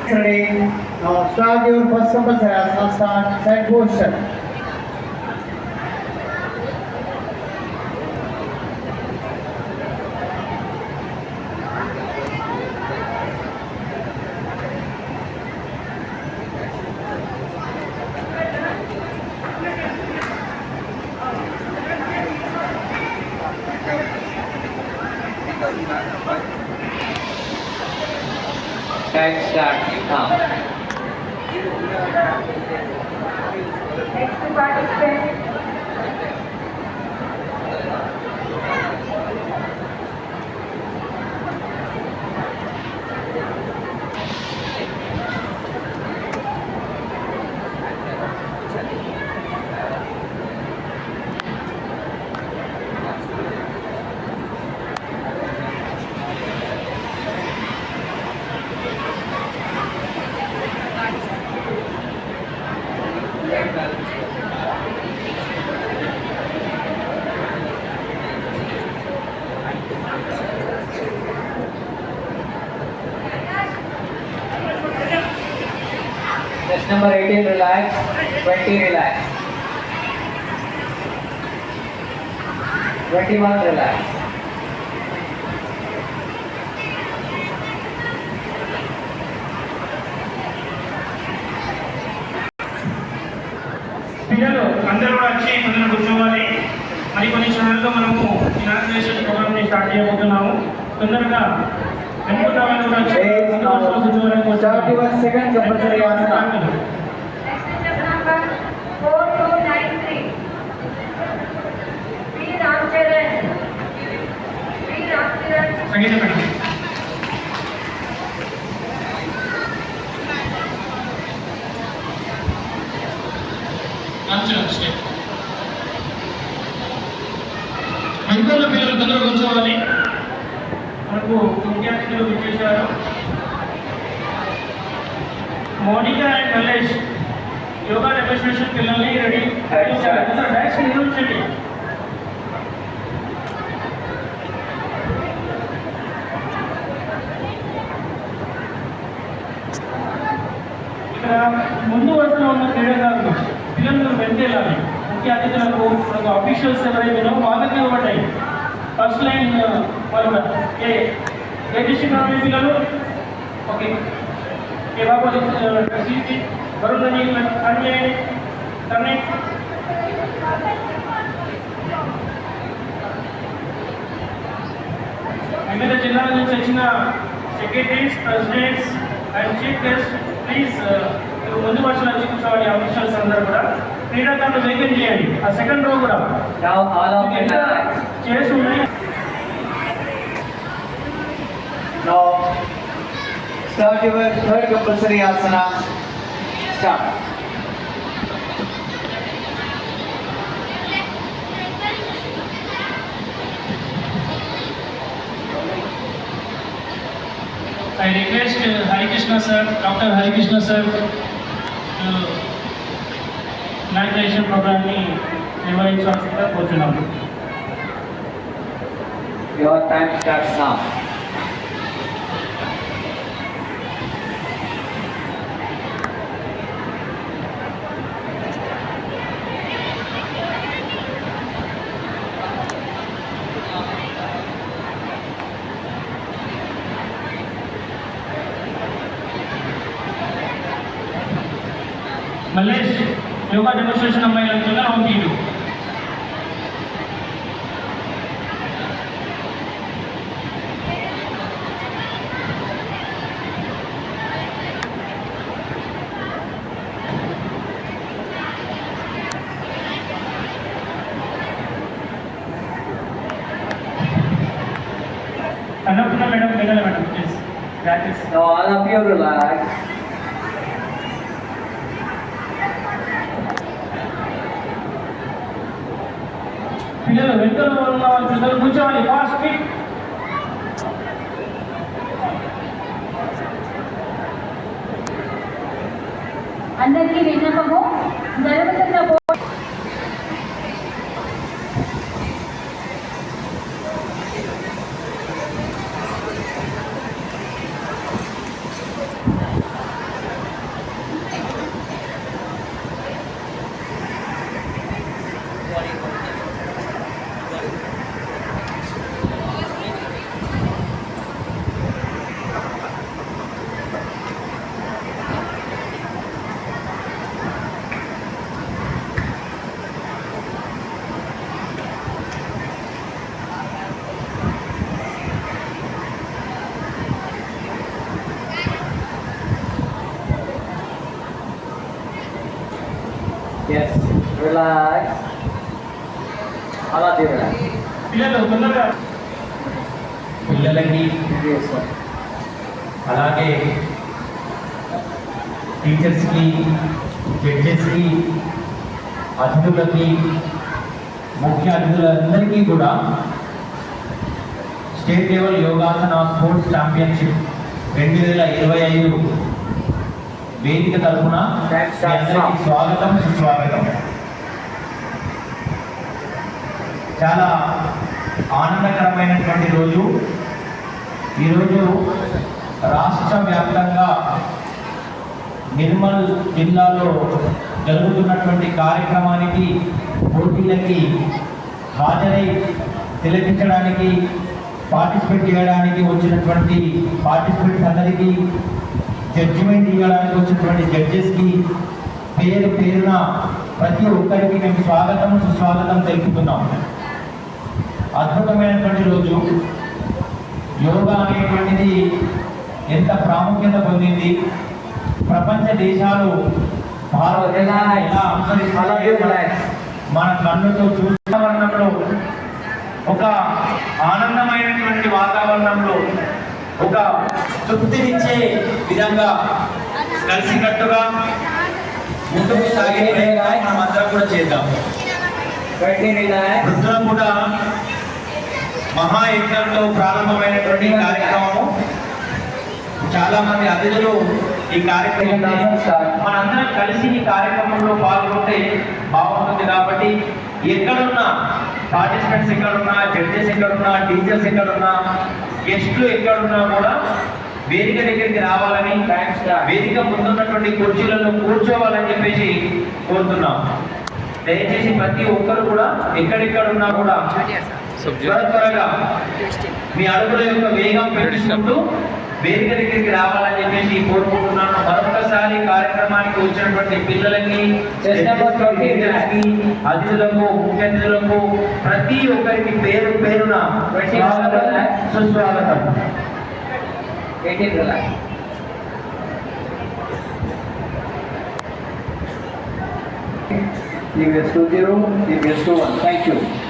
Ready? Now start your first compulsory asana. Start side posture. Time start now. Next participant. Test number 18 relax, 20 relax, 21 relax. పిల్లలు అందరూ కూడా వచ్చి కొందరు కూర్చోవాలి. మరి కొన్ని క్షణాల్లో మనము ఇనాగ్రేషన్ ప్రోగ్రామ్ని స్టార్ట్ చేయబోతున్నాము. తొందరగా వెనుకున్న వాళ్ళు కూడా వచ్చి ముందు వరుసలో కూర్చోవాలని Start your second compulsory asana. Next step number 4293. P. Ramcharan. P. Ramcharan. సంగీతం పెట్టండి. హైదరాబాద్ పిల్లలు తొందరగా కూర్చోవాలి. మనకు ముఖ్య అతిథులు విచ్చేశారు. Monika and Mallesh yoga demonstration పిల్లల్ని రెడీ డైరెక్షన్ నిర్వహించండి. ఇక్కడ ముందు వరుసలో ఉన్న క్రీడాకారులు పిల్లలు వెంటేయాలి. ముఖ్య అతిథులకు మనకు అఫీషియల్స్ ఎవరైనా వాళ్ళకి ఇవ్వబడ్డాయి. ఫస్ట్ లైన్ వాళ్ళు కూడా ఏ డిస్ట్రిక్ట్ పిల్లలు ఓకే ఏ బాబు సీటీ వరుణని కన్యాయని కన్నయ్య వివిధ జిల్లాల నుంచి వచ్చిన secretaries, presidents and chief guest please ముందు వర్షాలు వచ్చి కూర్చోవాలి. ఆఫీషియల్స్ అందరూ కూడా క్రీడాకారులు వెయిటింగ్ చేయండి. ఆ సెకండ్ రో కూడా Now all of you relax. చేసి ఉన్నాయి. Now start your third compulsory asana. Start. I request Hari Krishna sir, Dr. Hari Krishna sir, inauguration program ni నిర్వహించాల్సిందిగా కోరుతున్నాము. Your time starts now. Mallesh yoga demonstration అమ్మాయి వెళ్తున్నా అవును. Annapurna madam వెళ్ళాలి madam please practice. Now all of you relax. పిల్లలు వెనుకలో ఉన్న వాళ్ళు పిల్లలు కూర్చోవాలి. ఫాస్ట్ ఫిట్ అందరికీ విన్నపము జరుగుతున్న Yes. Relax. అలా తీరా. పిల్లలు తొందరగా పిల్లలకి Yes, sir. అలాగే టీచర్స్కి జడ్జెస్కి అతిథులకి ముఖ్య అతిథులందరికీ కూడా state level yogasana sports championship 2025 వేదిక తరఫున మీ అందరికీ స్వాగతం సుస్వాగతం. చాలా ఆనందకరమైనటువంటి రోజు. ఈరోజు రాష్ట్ర వ్యాప్తంగా నిర్మల్ జిల్లాలో జరుగుతున్నటువంటి కార్యక్రమానికి పోటీలకి హాజరై తిలకించడానికి పార్టిసిపేట్ చేయడానికి వచ్చినటువంటి పార్టిసిపేట్స్ అందరికీ జడ్జిమెంట్ ఇవ్వడానికి వచ్చినటువంటి జడ్జెస్కి పేరు పేరున ప్రతి ఒక్కరికి మేము స్వాగతం సుస్వాగతం తెలుపుతున్నాం. అద్భుతమైనటువంటి రోజు. యోగా అనేటువంటిది ఎంత ప్రాముఖ్యత పొందింది, ప్రపంచ దేశాలు భారతదేశం ఎలా అనుసరిస్తున్నాయో మన కన్నుతో వాతావరణంలో ఒక ఆనందమైనటువంటి వాతావరణంలో ఒక తృప్తినిచ్చే విధంగా కలిసికట్టుగా ముందుకు సాగే ప్రయత్నం మనం అందరం కూడా చేద్దాం. వృద్ధులు కూడా మహాయజ్ఞంతో ప్రారంభమైనటువంటి కార్యక్రమము. చాలా మంది అతిథులు ఈ కార్యక్రమం మనందరం కలిసి ఈ కార్యక్రమంలో పాల్గొంటే బాగుంటుంది. కాబట్టి ఎక్కడున్నా పార్టిసిపెంట్స్ ఎక్కడున్నా, జడ్జెస్ ఎక్కడున్నా, టీచర్స్ ఎక్కడున్నా, గెస్టులు ఎక్కడున్నా కూడా వేదిక దగ్గరికి రావాలని, వేదిక ముందున్నటువంటి కుర్చీలలో కూర్చోవాలని చెప్పేసి కోరుతున్నాం. దయచేసి ప్రతి ఒక్కరు కూడా ఎక్కడెక్కడున్నా కూడా త్వరగా మీ అడుగుల యొక్క వేగం పెంచుకుంటూ వేదిక దగ్గరికి రావాలని చెప్పేసి కోరుకుంటున్నాను. మరొకసారి కార్యక్రమానికి వచ్చినటువంటి పిల్లలకి, అతిథులకు, ముఖ్య అతిథులకు ప్రతి ఒక్కరికి పేరు పేరున సుస్వాగతం. TVS 20, TVS 21. Thank you.